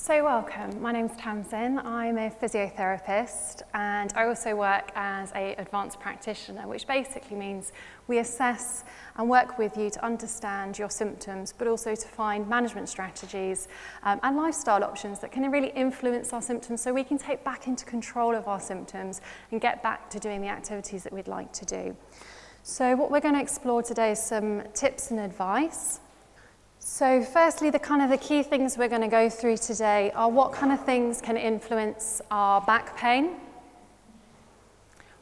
So welcome, my name's Tamsin, I'm a physiotherapist and I also work as an advanced practitioner, which basically means we assess and work with you to understand your symptoms, but also to find management strategies and lifestyle options that can really influence our symptoms so we can take back into control of our symptoms and get back to doing the activities that we'd like to do. So what we're going to explore today is some tips and advice. So firstly, the key things we're going to go through today are what kind of things can influence our back pain,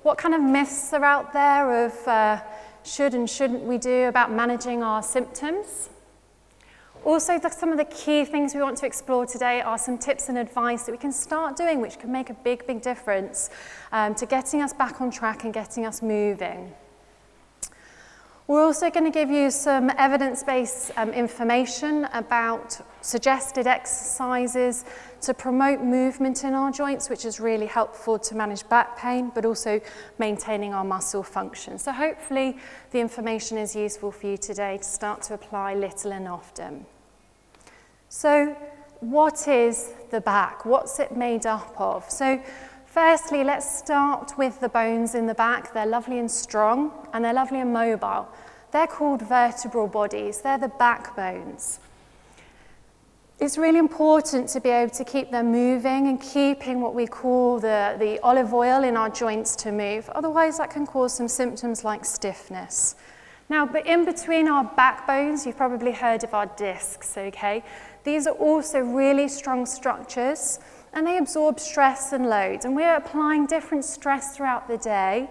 what kind of myths are out there of should and shouldn't we do about managing our symptoms. Also, some of the key things we want to explore today are some tips and advice that we can start doing which can make a big difference to getting us back on track and getting us moving. We're also going to give you some evidence-based information about suggested exercises to promote movement in our joints, which is really helpful to manage back pain, but also maintaining our muscle function. So hopefully the information is useful for you today to start to apply little and often. So what is the back? What's it made up of? So firstly, let's start with the bones in the back. They're lovely and strong, and they're lovely and mobile. They're called vertebral bodies. They're the backbones. It's really important to be able to keep them moving and keeping what we call the olive oil in our joints to move. Otherwise, that can cause some symptoms like stiffness. Now, but in between our backbones, you've probably heard of our discs, okay? These are also really strong structures, and they absorb stress and loads, and we're applying different stress throughout the day.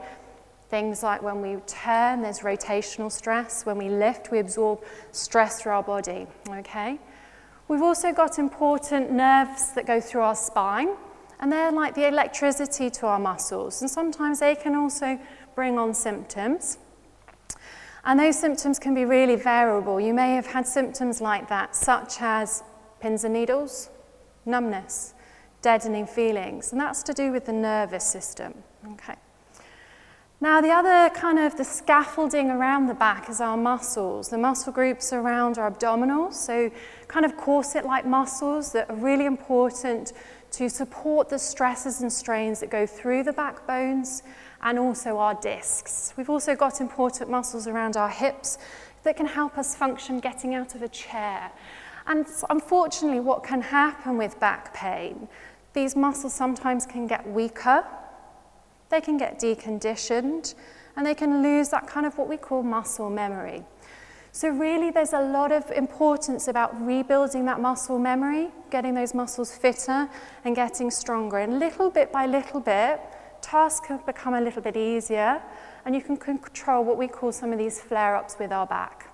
Things like when we turn, there's rotational stress. When we lift, we absorb stress through our body, okay? We've also got important nerves that go through our spine, and they're like the electricity to our muscles, and sometimes they can also bring on symptoms. And those symptoms can be really variable. You may have had symptoms like that, such as pins and needles, numbness, deadening feelings, and that's to do with the nervous system, okay? Now, the other the scaffolding around the back is our muscles. The muscle groups around our abdominals, so kind of corset-like muscles that are really important to support the stresses and strains that go through the backbones and also our discs. We've also got important muscles around our hips that can help us function getting out of a chair. And unfortunately, what can happen with back pain, these muscles sometimes can get weaker, they can get deconditioned, and they can lose that kind of what we call muscle memory. So really, there's a lot of importance about rebuilding that muscle memory, getting those muscles fitter and getting stronger. And little bit by little bit, tasks can become a little bit easier, and you can control what we call some of these flare-ups with our back.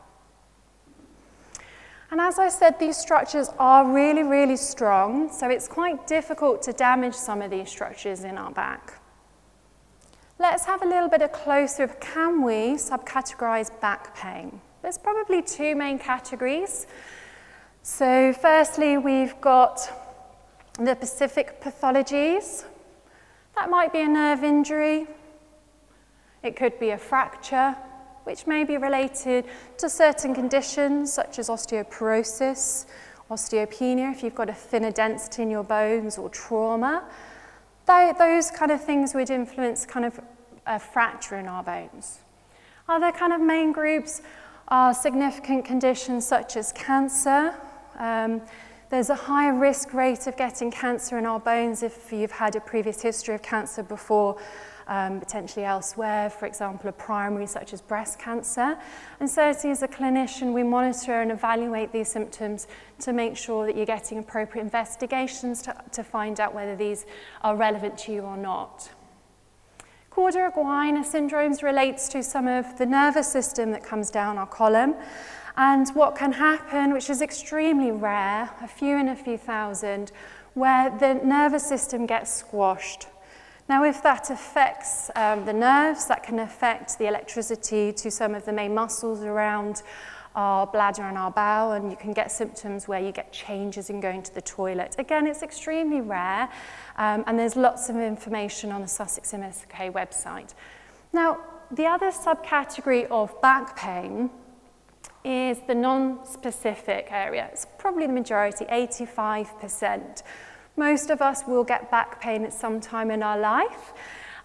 And as I said, these structures are really strong, so it's quite difficult to damage some of these structures in our back. Let's have a little bit of closer look. Can we subcategorize back pain? There's probably two main categories. So firstly, we've got the specific pathologies. That might be a nerve injury. It could be a fracture, which may be related to certain conditions such as osteoporosis, osteopenia, if you've got a thinner density in your bones, or trauma. Those kind of things would influence kind of a fracture in our bones. Other kind of main groups are significant conditions such as cancer. There's a higher risk rate of getting cancer in our bones if you've had a previous history of cancer before, potentially elsewhere, for example, a primary such as breast cancer. And certainly as a clinician, we monitor and evaluate these symptoms to make sure that you're getting appropriate investigations to find out whether these are relevant to you or not. Cauda syndromes relates to some of the nervous system that comes down our column. And what can happen, which is extremely rare, a few in a few thousand, where the nervous system gets squashed. Now, if that affects the nerves, that can affect the electricity to some of the main muscles around our bladder and our bowel, and you can get symptoms where you get changes in going to the toilet. Again, it's extremely rare, and there's lots of information on the Sussex MSK website. Now, the other subcategory of back pain is the non-specific area. It's probably the majority, 85%. Most of us will get back pain at some time in our life,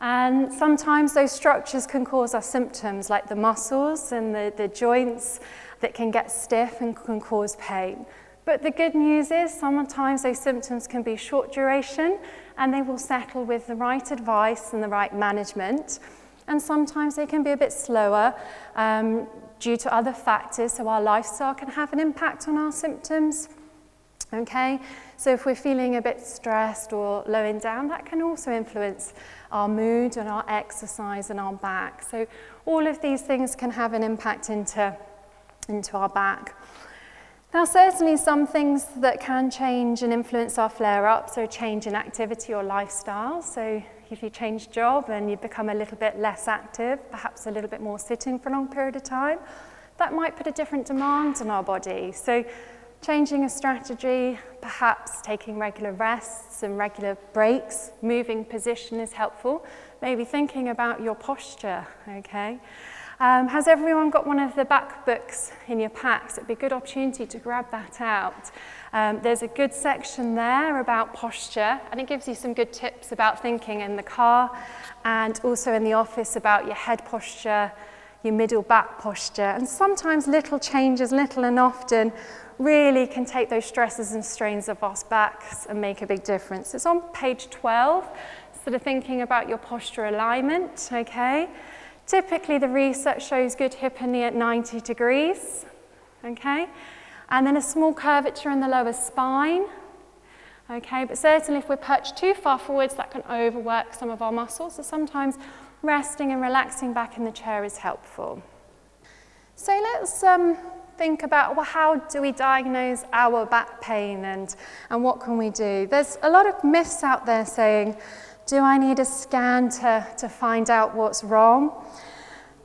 and sometimes those structures can cause us symptoms like the muscles and the joints that can get stiff and can cause pain. But the good news is sometimes those symptoms can be short duration and they will settle with the right advice and the right management. And sometimes they can be a bit slower due to other factors, so our lifestyle can have an impact on our symptoms. Okay, so if we're feeling a bit stressed or lowing down, that can also influence our mood and our exercise and our back. So all of these things can have an impact into our back. Now, certainly some things that can change and influence our flare-ups are a change in activity or lifestyle. So if you change job and you become a little bit less active, perhaps a little bit more sitting for a long period of time, that might put a different demand on our body. So changing a strategy, perhaps taking regular rests and regular breaks, moving position is helpful. Maybe thinking about your posture, okay? Has everyone got one of the back books in your packs? It'd be a good opportunity to grab that out. There's a good section there about posture, and it gives you some good tips about thinking in the car and also in the office about your head posture, your middle back posture, and sometimes little changes, little and often, really can take those stresses and strains of our backs and make a big difference. It's on page 12, sort of thinking about your posture alignment, okay? Typically, the research shows good hip and knee at 90 degrees, okay? And then a small curvature in the lower spine, okay? But certainly if we're perched too far forwards, that can overwork some of our muscles. So sometimes resting and relaxing back in the chair is helpful. So let's think about, well, how do we diagnose our back pain and what can we do? There's a lot of myths out there saying, do I need a scan to find out what's wrong?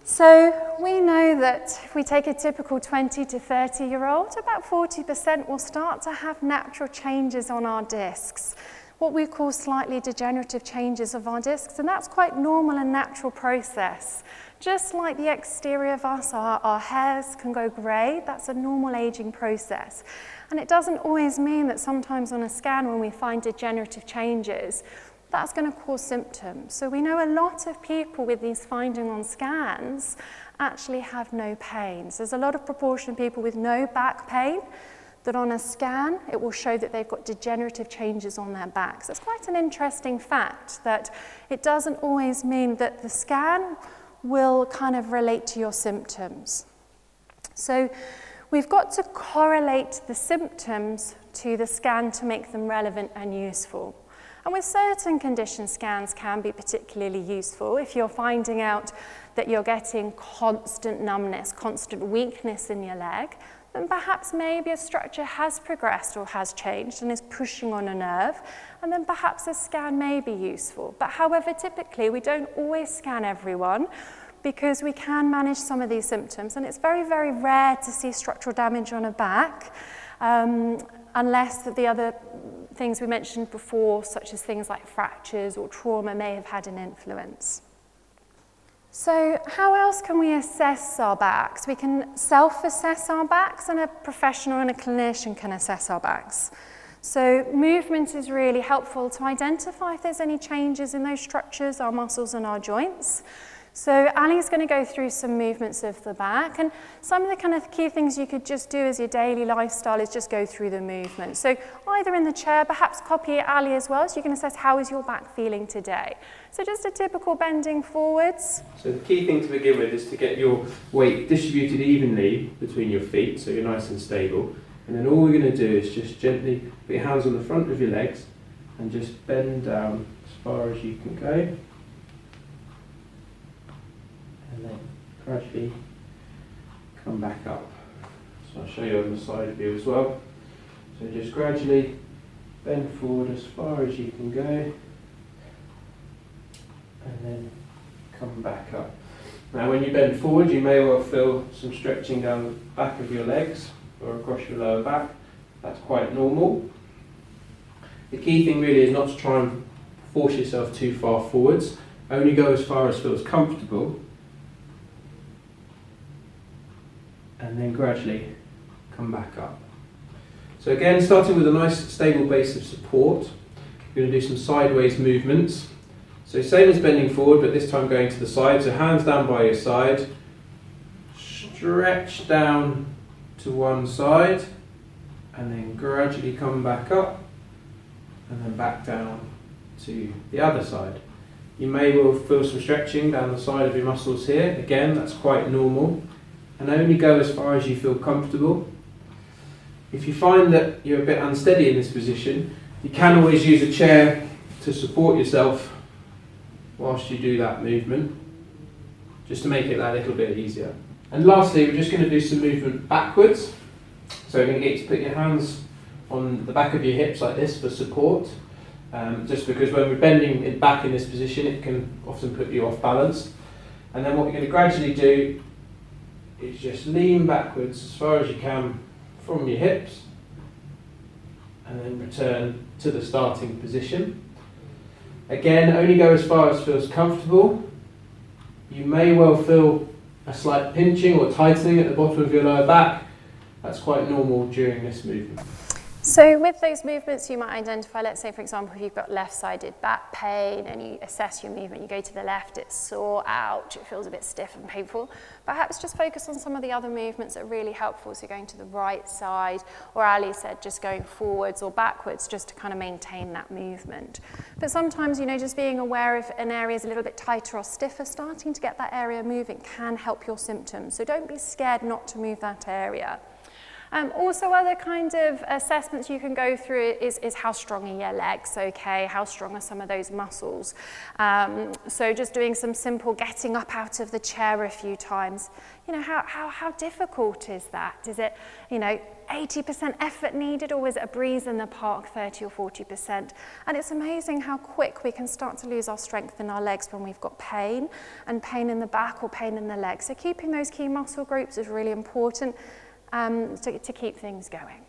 So we know that if we take a typical 20 to 30-year-old, about 40% will start to have natural changes on our discs, what we call slightly degenerative changes of our discs, and that's quite normal and natural process. Just like the exterior of us, our hairs can go grey, that's a normal aging process. And it doesn't always mean that sometimes on a scan when we find degenerative changes, that's going to cause symptoms. So we know a lot of people with these findings on scans actually have no pain. So there's a lot of proportion of people with no back pain that on a scan, it will show that they've got degenerative changes on their backs. It's quite an interesting fact that it doesn't always mean that the scan will kind of relate to your symptoms. So we've got to correlate the symptoms to the scan to make them relevant and useful. And with certain conditions, scans can be particularly useful. If you're finding out that you're getting constant numbness, constant weakness in your leg, then perhaps maybe a structure has progressed or has changed and is pushing on a nerve, and then perhaps a scan may be useful. But however, typically we don't always scan everyone because we can manage some of these symptoms, and it's very, very rare to see structural damage on a back unless the other things we mentioned before, such as things like fractures or trauma, may have had an influence. So how else can we assess our backs? We can self-assess our backs, and a professional and a clinician can assess our backs. So movement is really helpful to identify if there's any changes in those structures, our muscles and our joints. So Ali's going to go through some movements of the back, and some of the kind of key things you could just do as your daily lifestyle is just go through the movement. So either in the chair, perhaps copy Ali as well, so you can assess how is your back feeling today. So just a typical bending forwards. So the key thing to begin with is to get your weight distributed evenly between your feet, so you're nice and stable. And then all we're going to do is just gently put your hands on the front of your legs and just bend down as far as you can go. And then gradually come back up. So I'll show you on the side view as well. So just gradually bend forward as far as you can go, and then come back up. Now when you bend forward, you may well feel some stretching down the back of your legs or across your lower back. That's quite normal. The key thing really is not to try and force yourself too far forwards. Only go as far as feels comfortable, and then gradually come back up. So again, starting with a nice stable base of support, you're going to do some sideways movements. So same as bending forward, but this time going to the side. So hands down by your side, stretch down to one side, and then gradually come back up, and then back down to the other side. You may well feel some stretching down the side of your muscles here. Again, that's quite normal. And only go as far as you feel comfortable. If you find that you're a bit unsteady in this position, you can always use a chair to support yourself whilst you do that movement, just to make it that little bit easier. And lastly, we're just going to do some movement backwards. So we're going to get you to put your hands on the back of your hips like this for support, just because when we're bending it back in this position, it can often put you off balance. And then what we're going to gradually do is just lean backwards as far as you can from your hips, and then return to the starting position. Again, only go as far as feels comfortable. You may well feel a slight pinching or tightening at the bottom of your lower back. That's quite normal during this movement. So with those movements, you might identify, let's say, for example, if you've got left-sided back pain and you assess your movement, you go to the left, it's sore, ouch, it feels a bit stiff and painful. Perhaps just focus on some of the other movements that are really helpful, so going to the right side, or Ali said, just going forwards or backwards, just to kind of maintain that movement. But sometimes, just being aware if an area is a little bit tighter or stiffer, starting to get that area moving can help your symptoms. So don't be scared not to move that area. Also, other kinds of assessments you can go through is how strong are your legs, okay? How strong are some of those muscles? So just doing some simple getting up out of the chair a few times. How difficult is that? Is it, 80% effort needed, or is it a breeze in the park, 30 or 40%? And it's amazing how quick we can start to lose our strength in our legs when we've got pain, and pain in the back or pain in the legs. So keeping those key muscle groups is really important. To keep things going.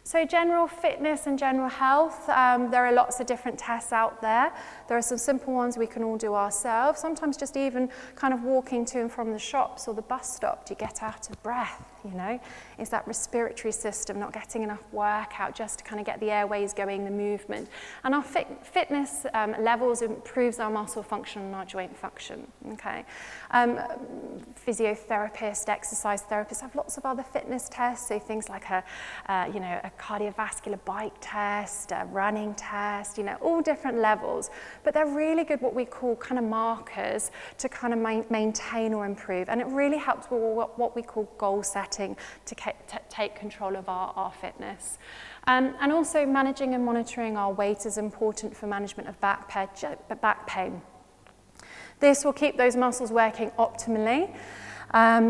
So general fitness and general health, there are lots of different tests out there. There are some simple ones we can all do ourselves. Sometimes just even kind of walking to and from the shops or the bus stop, do you get out of breath, Is that respiratory system not getting enough work out just to kind of get the airways going, the movement? And our fitness levels improves our muscle function and our joint function, okay? Physiotherapists, exercise therapists have lots of other fitness tests, so things like a cardiovascular bike test, a running test, all different levels. But they're really good, what we call kind of markers to kind of maintain or improve. And it really helps with what we call goal setting to take control of our fitness. And also managing and monitoring our weight is important for management of back pain. This will keep those muscles working optimally.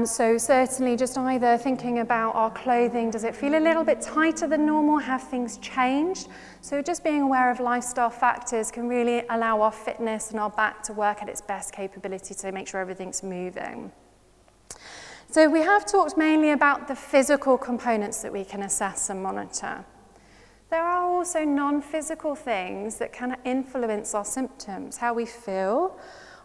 So certainly just either thinking about our clothing, does it feel a little bit tighter than normal? Have things changed? So just being aware of lifestyle factors can really allow our fitness and our back to work at its best capability to make sure everything's moving. So we have talked mainly about the physical components that we can assess and monitor. There are also non-physical things that can influence our symptoms, how we feel,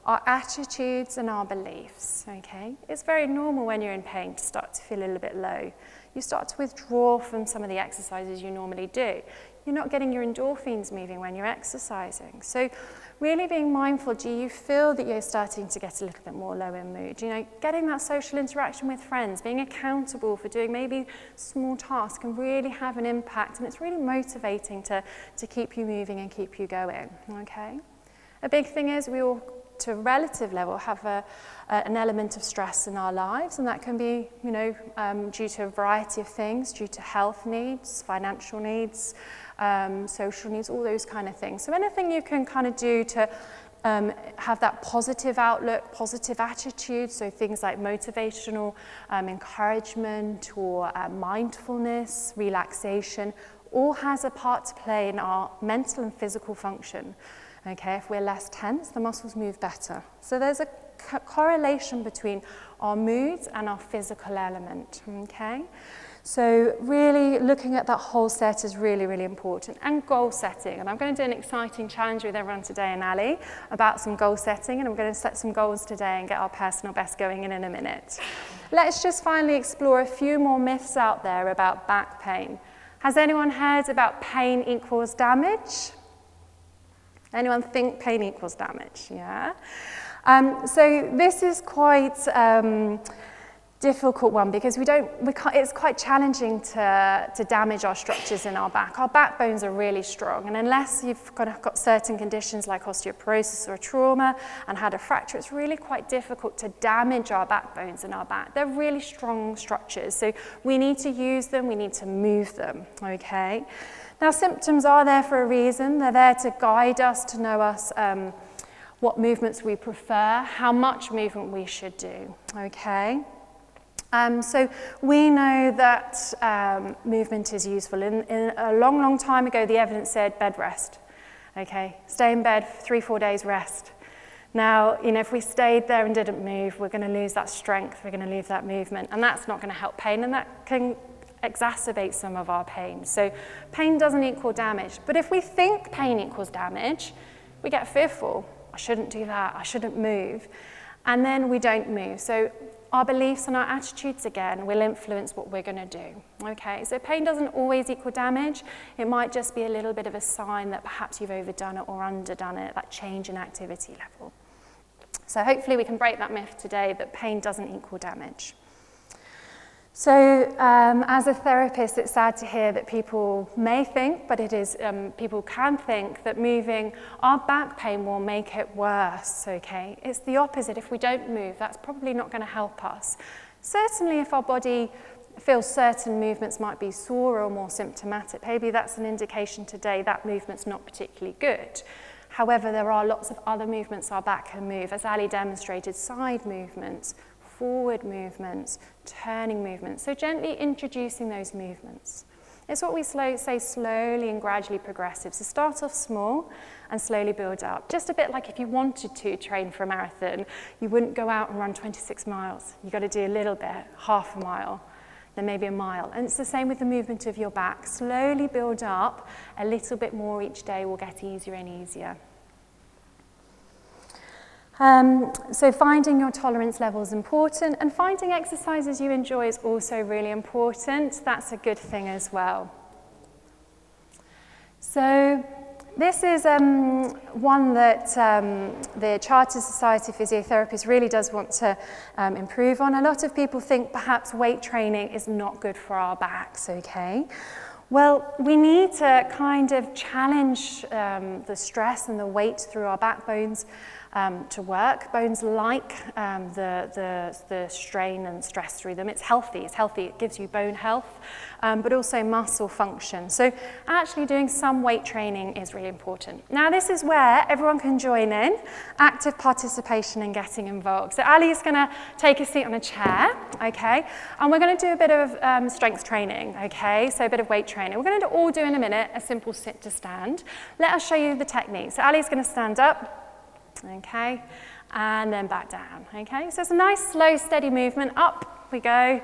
our attitudes and our beliefs, okay? It's very normal when you're in pain to start to feel a little bit low. You start to withdraw from some of the exercises you normally do. You're not getting your endorphins moving when you're exercising. So really being mindful, do you feel that you're starting to get a little bit more low in mood? Getting that social interaction with friends, being accountable for doing maybe small tasks can really have an impact, and it's really motivating to keep you moving and keep you going, okay? A big thing is we all, to a relative level, have an element of stress in our lives, and that can be, due to a variety of things, due to health needs, financial needs, social needs, all those kind of things. So anything you can kind of do to have that positive outlook, positive attitude, so things like motivational encouragement or mindfulness, relaxation, all has a part to play in our mental and physical function. Okay, if we're less tense, the muscles move better. So there's a correlation between our moods and our physical element, okay? So really looking at that whole set is really, really important. And goal setting. And I'm going to do an exciting challenge with everyone today and Ali about some goal setting. And I'm going to set some goals today and get our personal best going in a minute. let's just finally explore a few more myths out there about back pain. Has anyone heard about pain equals damage? Anyone think pain equals damage? Yeah. So this is quite difficult one because it's quite challenging to damage our structures in our back. Our backbones are really strong, and unless you've got certain conditions like osteoporosis or trauma and had a fracture, it's really quite difficult to damage our backbones in our back. They're really strong structures, so we need to use them, we need to move them, okay? Now, symptoms are there for a reason. They're there to guide us, to know us what movements we prefer, how much movement we should do, okay? So we know that movement is useful. In a long, long time ago, the evidence said bed rest. Okay, stay in bed for 3-4 days, rest. Now, if we stayed there and didn't move, we're going to lose that strength, we're going to lose that movement, and that's not going to help pain, and that can exacerbate some of our pain. So pain doesn't equal damage. But if we think pain equals damage, we get fearful. I shouldn't do that, I shouldn't move. And then we don't move. So our beliefs and our attitudes, again, will influence what we're going to do. Okay, so pain doesn't always equal damage. It might just be a little bit of a sign that perhaps you've overdone it or underdone it, that change in activity level. So hopefully we can break that myth today that pain doesn't equal damage. So as a therapist, it's sad to hear that people may think, but it is, people can think that moving our back pain will make it worse, okay? It's the opposite. If we don't move, that's probably not going to help us. Certainly if our body feels certain movements might be sore or more symptomatic, maybe that's an indication today that movement's not particularly good. However, there are lots of other movements our back can move, as Ali demonstrated, side movements, forward movements, turning movements. So gently introducing those movements. It's what we say slowly and gradually progressive. So start off small and slowly build up. Just a bit like if you wanted to train for a marathon, you wouldn't go out and run 26 miles. You've got to do a little bit, half a mile, then maybe a mile. And it's the same with the movement of your back. Slowly build up, a little bit more each day will get easier and easier. So finding your tolerance level is important, and finding exercises you enjoy is also really important. That's a good thing as well. So this is one that the Chartered Society of Physiotherapists really does want to improve on. A lot of people think perhaps weight training is not good for our backs, okay? Well, we need to kind of challenge the stress and the weight through our backbones to work. Bones like the strain and stress through them. It's healthy, it gives you bone health, but also muscle function. So actually doing some weight training is really important. Now this is where everyone can join in, active participation and getting involved. So Ali is going to take a seat on a chair, okay, and we're going to do a bit of strength training, okay, so a bit of weight training. We're going to all do in a minute a simple sit to stand. Let us show you the technique. So Ali's going to stand up, okay, and then back down, okay? So it's a nice, slow, steady movement. Up we go,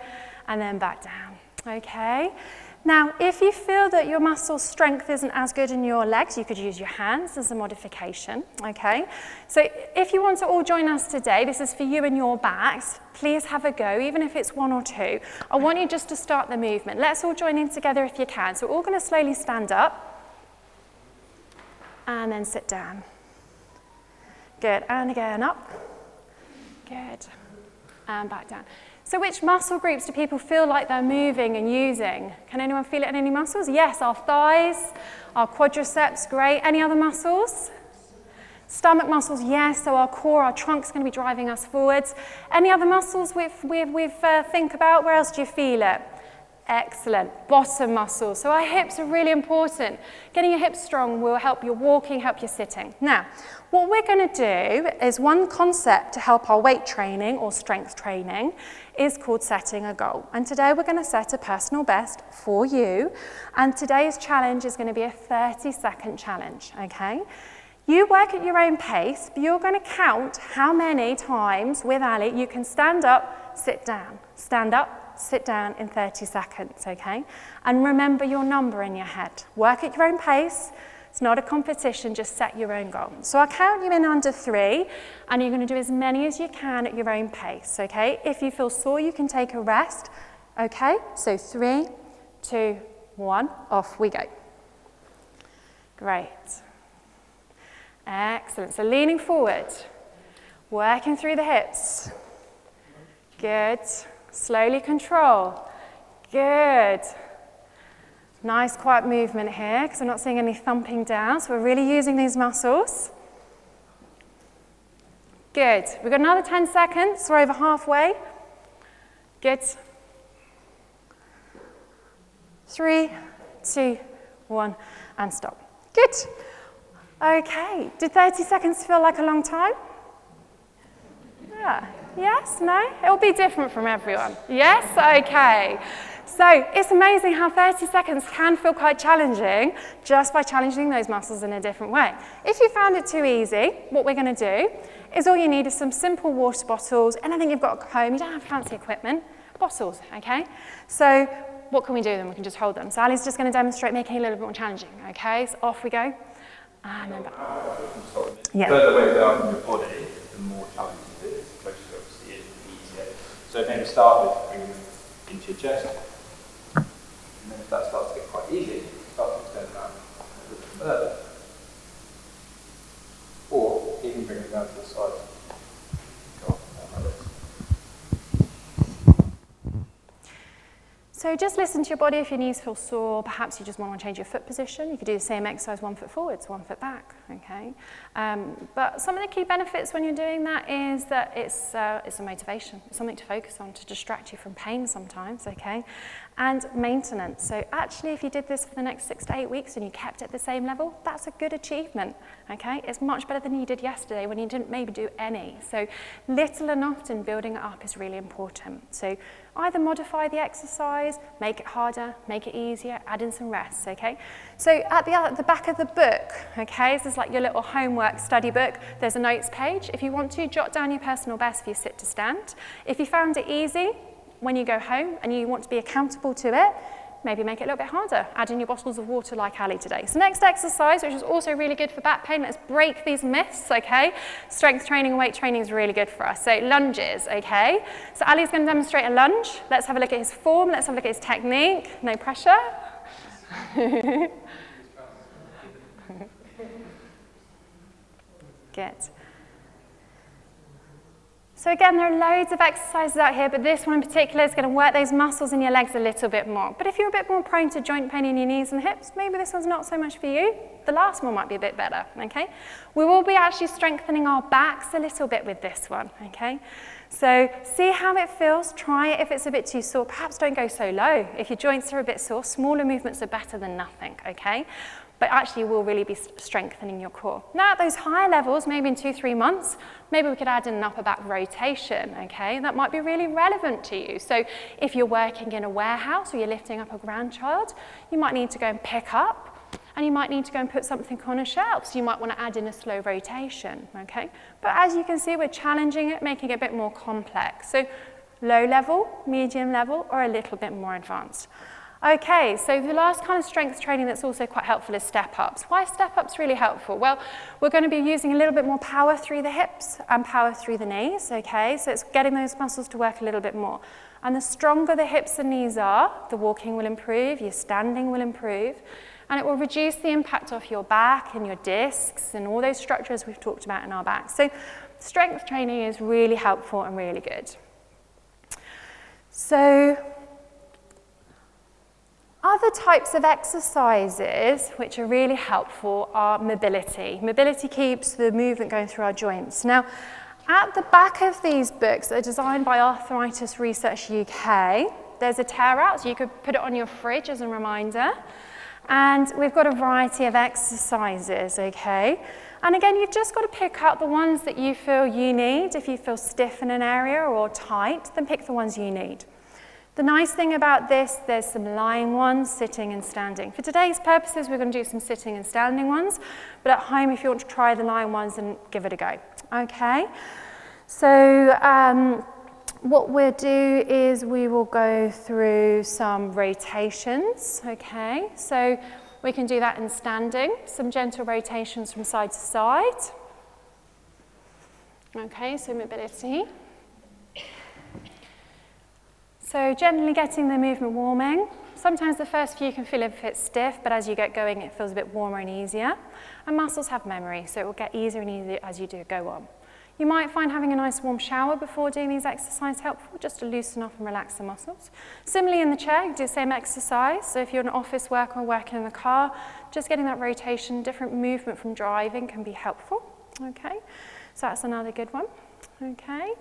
and then back down, okay? Now, if you feel that your muscle strength isn't as good in your legs, you could use your hands as a modification, okay? So if you want to all join us today, this is for you and your backs, please have a go, even if it's 1 or 2. I want you just to start the movement. Let's all join in together if you can. So we're all going to slowly stand up, and then sit down. Good, and again up, good, and back down. So which muscle groups do people feel like they're moving and using? Can anyone feel it in any muscles? Yes, our thighs, our quadriceps, great. Any other muscles? Stomach muscles, yes, so our core, our trunk's going to be driving us forwards. Any other muscles we've think about? Where else do you feel it? Excellent. Bottom muscles. So our hips are really important. Getting your hips strong will help your walking, help your sitting. Now, what we're going to do is one concept to help our weight training or strength training is called setting a goal. And today we're going to set a personal best for you. And today's challenge is going to be a 30-second challenge, okay? You work at your own pace, but you're going to count how many times with Ali you can stand up, sit down, stand up, sit down in 30 seconds, okay? And remember your number in your head. Work at your own pace. It's not a competition, just set your own goal. So I'll count you in under 3, and you're going to do as many as you can at your own pace, okay? If you feel sore, you can take a rest, okay? So 3, 2, 1, off we go. Great. Excellent. So leaning forward, working through the hips. Good. Slowly control. Good. Nice quiet movement here because I'm not seeing any thumping down, so we're really using these muscles. Good. We've got another 10 seconds. We're over halfway. Good. 3, 2, 1, and stop. Good. Okay. Did 30 seconds feel like a long time? Yeah. Yes? No? It'll be different from everyone. Yes? Okay. So it's amazing how 30 seconds can feel quite challenging just by challenging those muscles in a different way. If you found it too easy, what we're going to do is all you need is some simple water bottles, anything you've got at home, you don't have fancy equipment, bottles, okay? So what can we do then? We can just hold them. So Ali's just going to demonstrate making it a little bit more challenging, okay? So off we go. And then back. The further away they are from your body, the more challenging it is, the closer obviously it is, the easier. So maybe start with bringing them into your chest. And then if that starts to get quite easy, start to extend that a little further. Or even bring it down to the side. Go on, like this. So just listen to your body if your knees feel sore. Perhaps you just want to change your foot position. You could do the same exercise, 1 foot forwards, 1 foot back, okay? But some of the key benefits when you're doing that is that it's a motivation. It's something to focus on, to distract you from pain sometimes, okay? And maintenance. So actually, if you did this for the next 6 to 8 weeks and you kept at the same level, that's a good achievement, okay? It's much better than you did yesterday when you didn't maybe do any. So little and often building it up is really important. So either modify the exercise, make it harder, make it easier, add in some rest, okay? So at the back of the book, okay, this is like your little homework study book, there's a notes page. If you want to, jot down your personal best for your sit to stand. If you found it easy, when you go home and you want to be accountable to it, maybe make it a little bit harder. Add in your bottles of water like Ali today. So next exercise, which is also really good for back pain, let's break these myths, okay? Strength training and weight training is really good for us. So lunges, okay? So Ali's going to demonstrate a lunge. Let's have a look at his form. Let's have a look at his technique. No pressure. Good. So again, there are loads of exercises out here, but this one in particular is going to work those muscles in your legs a little bit more. But if you're a bit more prone to joint pain in your knees and hips, maybe this one's not so much for you. The last one might be a bit better, okay? We will be actually strengthening our backs a little bit with this one, okay? So see how it feels. Try it if it's a bit too sore. Perhaps don't go so low. If your joints are a bit sore, smaller movements are better than nothing, okay? But actually will really be strengthening your core. Now at those higher levels, maybe in 2-3 months, maybe we could add in an upper back rotation, okay? That might be really relevant to you. So if you're working in a warehouse or you're lifting up a grandchild, you might need to go and pick up, and you might need to go and put something on a shelf, so you might want to add in a slow rotation, okay? But as you can see, we're challenging it, making it a bit more complex. So low level, medium level, or a little bit more advanced. Okay, so the last kind of strength training that's also quite helpful is step-ups. Why is step-ups really helpful? Well, we're going to be using a little bit more power through the hips and power through the knees, okay? So it's getting those muscles to work a little bit more. And the stronger the hips and knees are, the walking will improve, your standing will improve, and it will reduce the impact off your back and your discs and all those structures we've talked about in our back. So strength training is really helpful and really good. So other types of exercises which are really helpful are mobility. Mobility keeps the movement going through our joints. Now, at the back of these books that are designed by Arthritis Research UK, there's a tear out, so you could put it on your fridge as a reminder. And we've got a variety of exercises, okay? And again, you've just got to pick out the ones that you feel you need. If you feel stiff in an area or tight, then pick the ones you need. The nice thing about this, there's some lying ones, sitting and standing. For today's purposes, we're going to do some sitting and standing ones, but at home, if you want to try the lying ones, then give it a go, okay? So what we'll do is we will go through some rotations, okay? So We can do that in standing, some gentle rotations from side to side. Okay, so mobility. So generally getting the movement warming. Sometimes the first few can feel a bit stiff, but as you get going, it feels a bit warmer and easier. And muscles have memory, so it will get easier and easier as you do go on. You might find having a nice warm shower before doing these exercises helpful, just to loosen up and relax the muscles. Similarly in the chair, you do the same exercise. So if you're an office worker or working in the car, just getting that rotation, different movement from driving can be helpful. Okay, so that's another good one. Okay.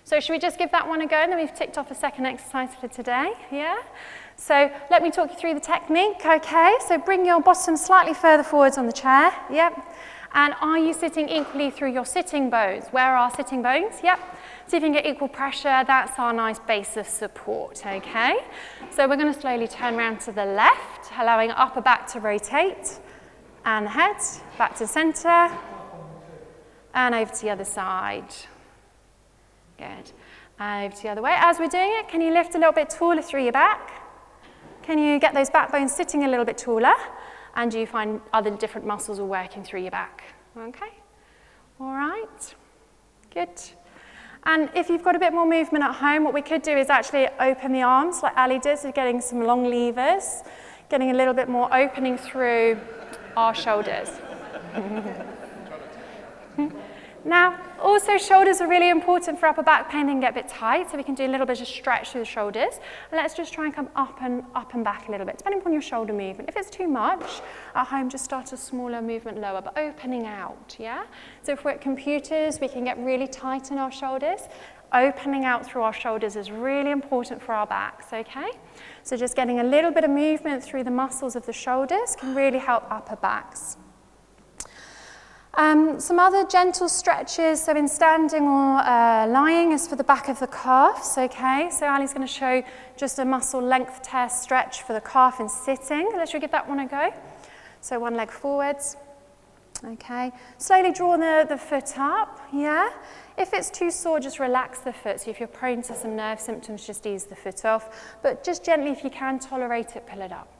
So should we just give that one a go, and then we've ticked off a second exercise for today, yeah? So let me talk you through the technique, okay? So bring your bottom slightly further forwards on the chair, yep. And are you sitting equally through your sitting bones? Where are our sitting bones? Yep. See if you can get equal pressure, that's our nice base of support, okay? So we're gonna slowly turn around to the left, allowing upper back to rotate, and the head, back to center, and over to the other side. Good. Over to the other way. As we're doing it, can you lift a little bit taller through your back? Can you get those back bones sitting a little bit taller? And do you find other different muscles are working through your back? Okay. All right. Good. And if you've got a bit more movement at home, what we could do is actually open the arms like Ali did, so getting some long levers, getting a little bit more opening through our shoulders. Now, also shoulders are really important for upper back pain. They can get a bit tight, so we can do a little bit of stretch through the shoulders. And let's just try and come up and back a little bit, depending upon your shoulder movement. If it's too much, at home, just start a smaller movement lower, but opening out, yeah? So if we're at computers, we can get really tight in our shoulders. Opening out through our shoulders is really important for our backs, okay? So just getting a little bit of movement through the muscles of the shoulders can really help upper backs. Some other gentle stretches, so in standing or lying, is for the back of the calves, okay? So Ali's going to show just a muscle length test stretch for the calf in sitting. Let's give that one a go. So one leg forwards, okay? Slowly draw the foot up, yeah? If it's too sore, just relax the foot. So if you're prone to some nerve symptoms, just ease the foot off. But just gently, if you can tolerate it, pull it up.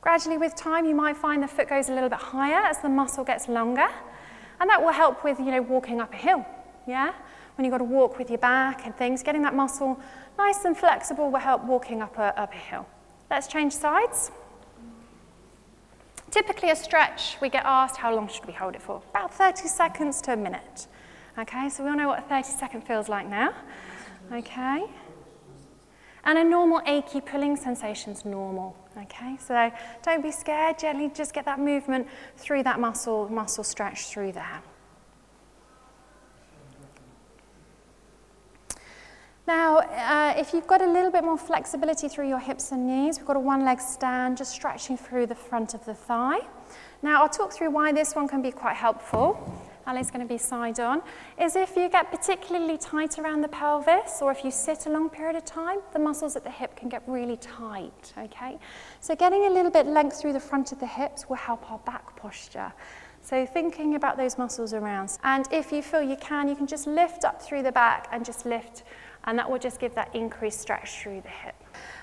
Gradually with time, you might find the foot goes a little bit higher as the muscle gets longer. And that will help with, walking up a hill, yeah? When you've got to walk with your back and things, getting that muscle nice and flexible will help walking up a hill. Let's change sides. Typically a stretch, we get asked how long should we hold it for? About 30 seconds to a minute. Okay, so we all know what a 30-second feels like now. Okay. And a normal achy pulling sensation's normal, okay? So don't be scared, gently just get that movement through that muscle stretch through there. Now, if you've got a little bit more flexibility through your hips and knees, we've got a one-leg stand, just stretching through the front of the thigh. Now, I'll talk through why this one can be quite helpful. Ali's going to be side on, is if you get particularly tight around the pelvis, or if you sit a long period of time, the muscles at the hip can get really tight, okay? So getting a little bit length through the front of the hips will help our back posture. So thinking about those muscles around. And if you feel you can just lift up through the back and just lift, and that will just give that increased stretch through the hip.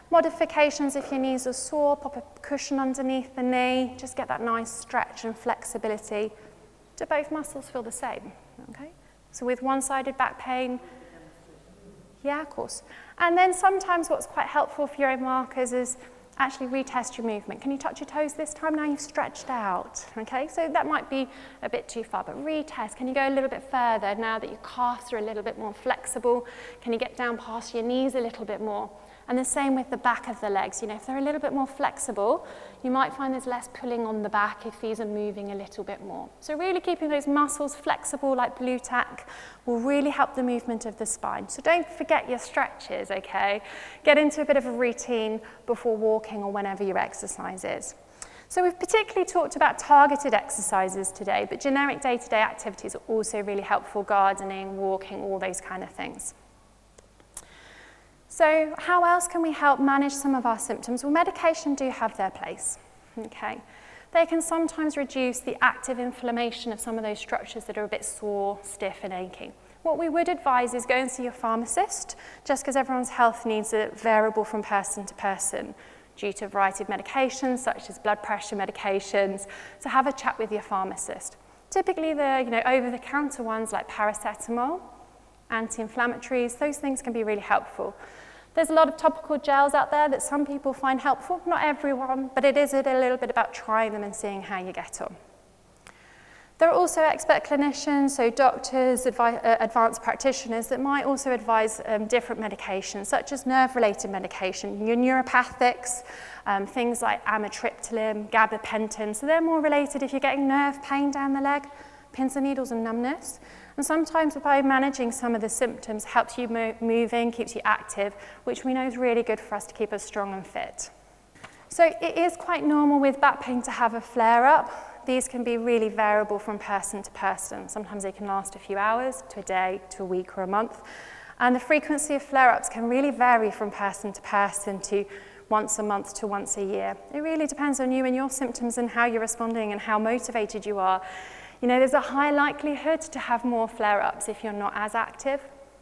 Modifications, if your knees are sore, pop a cushion underneath the knee, just get that nice stretch and flexibility. Do both muscles feel the same? Okay. So with one-sided back pain, yeah, of course. And then sometimes what's quite helpful for your own markers is actually retest your movement. Can you touch your toes this time? Now you've stretched out. Okay, so that might be a bit too far, but retest. Can you go a little bit further now that your calves are a little bit more flexible? Can you get down past your knees a little bit more? And the same with the back of the legs. If they're a little bit more flexible, you might find there's less pulling on the back if these are moving a little bit more. So really keeping those muscles flexible like blue tack will really help the movement of the spine. So don't forget your stretches, okay? Get into a bit of a routine before walking or whenever your exercise is. So we've particularly talked about targeted exercises today, but generic day-to-day activities are also really helpful, gardening, walking, all those kind of things. So how else can we help manage some of our symptoms? Well, medication do have their place, okay? They can sometimes reduce the active inflammation of some of those structures that are a bit sore, stiff and aching. What we would advise is go and see your pharmacist, just because everyone's health needs are variable from person to person. due to a variety of medications, such as blood pressure medications, so have a chat with your pharmacist. Typically, the over-the-counter ones like paracetamol, anti-inflammatories, those things can be really helpful. There's a lot of topical gels out there that some people find helpful, not everyone, but it is a little bit about trying them and seeing how you get on. There are also expert clinicians, so doctors, advanced practitioners that might also advise different medications, such as nerve-related medication, your neuropathics, things like amitriptyline, gabapentin, so they're more related if you're getting nerve pain down the leg, pins and needles and numbness. And sometimes by managing some of the symptoms helps you moving, keeps you active, which we know is really good for us to keep us strong and fit. So it is quite normal with back pain to have a flare-up. These can be really variable from person to person. Sometimes they can last a few hours to a day to a week or a month. And the frequency of flare-ups can really vary from person to once a month to once a year. It really depends on you and your symptoms and how you're responding and how motivated you are. You know, there's a high likelihood to have more flare-ups if you're not as active,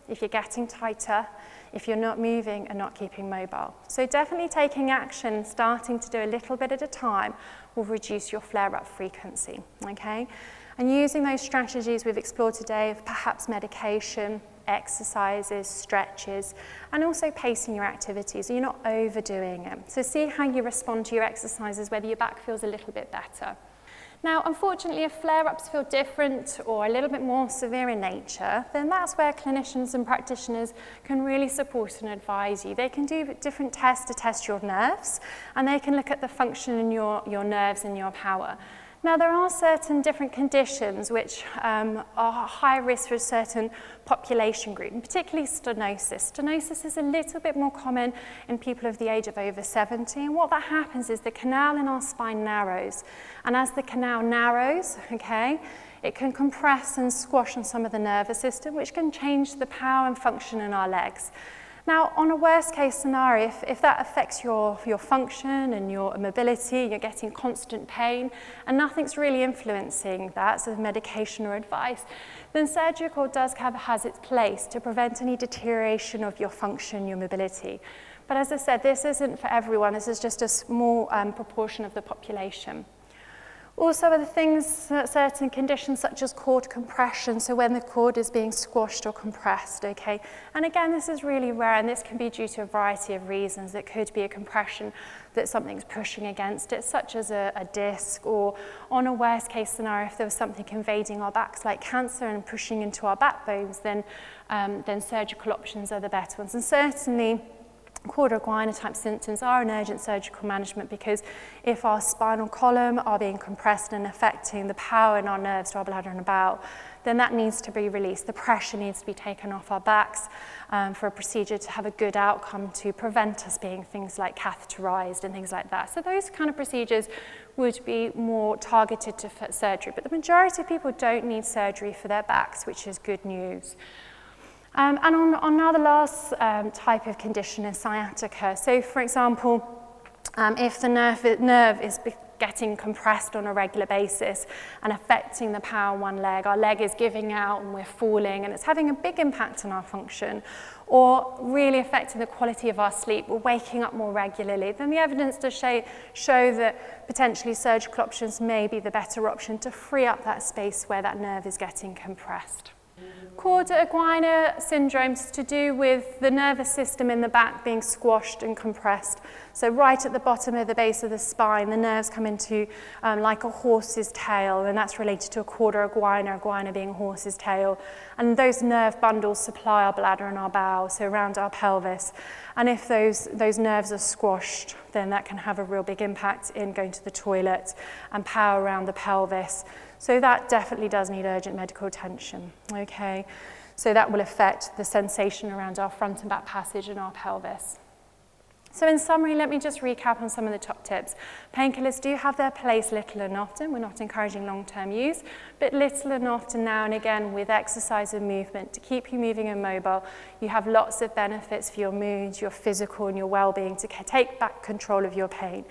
if you're getting tighter, if you're not moving and not keeping mobile. So definitely taking action, starting to do a little bit at a time, will reduce your flare-up frequency, okay? And using those strategies we've explored today of perhaps medication, exercises, stretches, and also pacing your activities, so you're not overdoing it. So see how you respond to your exercises, whether your back feels a little bit better. Now, unfortunately, if flare-ups feel different or a little bit more severe in nature, then that's where clinicians and practitioners can really support and advise you. They can do different tests to test your nerves, and they can look at the function in your nerves and your power. Now, there are certain different conditions which are high risk for a certain population group, and particularly stenosis. Stenosis is a little bit more common in people of the age of over 70, and what that happens is the canal in our spine narrows, and as the canal narrows, okay, it can compress and squash on some of the nervous system, which can change the power and function in our legs. Now, on a worst case scenario, if that affects your function and your mobility, you're getting constant pain, and nothing's really influencing that, so medication or advice, then surgical has its place to prevent any deterioration of your function, your mobility. But as I said, this isn't for everyone. This is just a small proportion of the population. Also, other things, certain conditions such as cord compression, so when the cord is being squashed or compressed, okay? And again, this is really rare, and this can be due to a variety of reasons. It could be a compression that something's pushing against it, such as a disc, or on a worst case scenario, if there was something invading our backs like cancer and pushing into our backbones, then surgical options are the better ones. And certainly, quadriguina type symptoms are an urgent surgical management, because if our spinal column are being compressed and affecting the power in our nerves to our bladder and bowel, then that needs to be released. The pressure needs to be taken off our backs for a procedure to have a good outcome, to prevent us being things like catheterized and things like that. So those kind of procedures would be more targeted to surgery, but the majority of people don't need surgery for their backs, which is good news. And on now the last type of condition is sciatica. So for example, if the nerve is getting compressed on a regular basis and affecting the power in one leg, our leg is giving out and we're falling and it's having a big impact on our function, or really affecting the quality of our sleep, we're waking up more regularly, then the evidence does show that potentially surgical options may be the better option to free up that space where that nerve is getting compressed. Quadriguina syndrome is to do with the nervous system in the back being squashed and compressed. So right at the bottom of the base of the spine, the nerves come into like a horse's tail, and that's related to a quadriguina, iguana being a horse's tail. And those nerve bundles supply our bladder and our bowel, so around our pelvis. And if those nerves are squashed, then that can have a real big impact in going to the toilet and power around the pelvis. So that definitely does need urgent medical attention, okay? So that will affect the sensation around our front and back passage and our pelvis. So in summary, let me just recap on some of the top tips. Painkillers do have their place little and often. We're not encouraging long-term use, but little and often now and again with exercise and movement to keep you moving and mobile. You have lots of benefits for your mood, your physical and your well-being to take back control of your pain.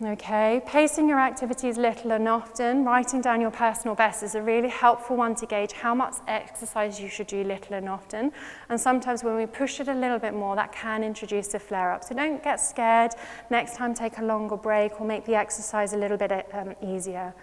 Okay, pacing your activities little and often, writing down your personal best is a really helpful one to gauge how much exercise you should do little and often. And sometimes when we push it a little bit more, that can introduce a flare-up. So don't get scared. Next time, take a longer break or make the exercise a little bit easier.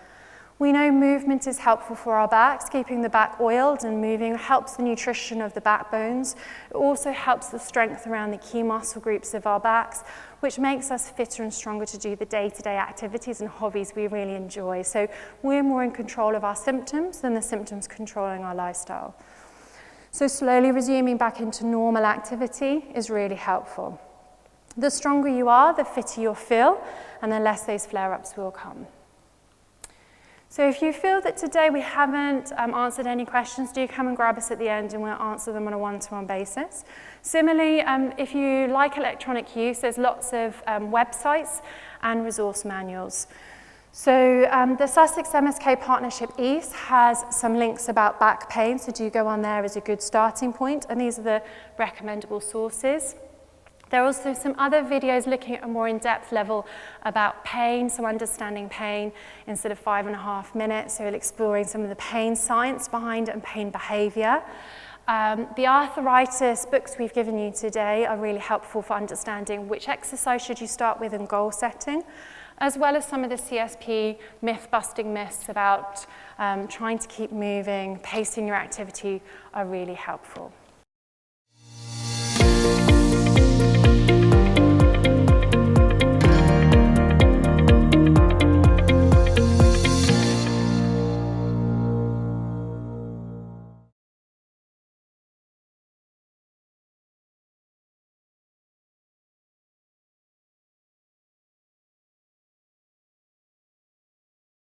We know movement is helpful for our backs. Keeping the back oiled and moving helps the nutrition of the backbones. It also helps the strength around the key muscle groups of our backs, which makes us fitter and stronger to do the day-to-day activities and hobbies we really enjoy. So we're more in control of our symptoms than the symptoms controlling our lifestyle. So slowly resuming back into normal activity is really helpful. The stronger you are, the fitter you'll feel, and the less those flare-ups will come. So if you feel that today we haven't answered any questions, do come and grab us at the end and we'll answer them on a one-to-one basis. Similarly, if you like electronic use, there's lots of websites and resource manuals. So the Sussex MSK Partnership East has some links about back pain, so do go on there as a good starting point, and these are the recommendable sources. There are also some other videos looking at a more in-depth level about pain, so understanding pain instead of 5.5 minutes, so exploring some of the pain science behind it and pain behaviour. The arthritis books we've given you today are really helpful for understanding which exercise should you start with and goal setting, as well as some of the CSP myth-busting myths about trying to keep moving, pacing your activity are really helpful.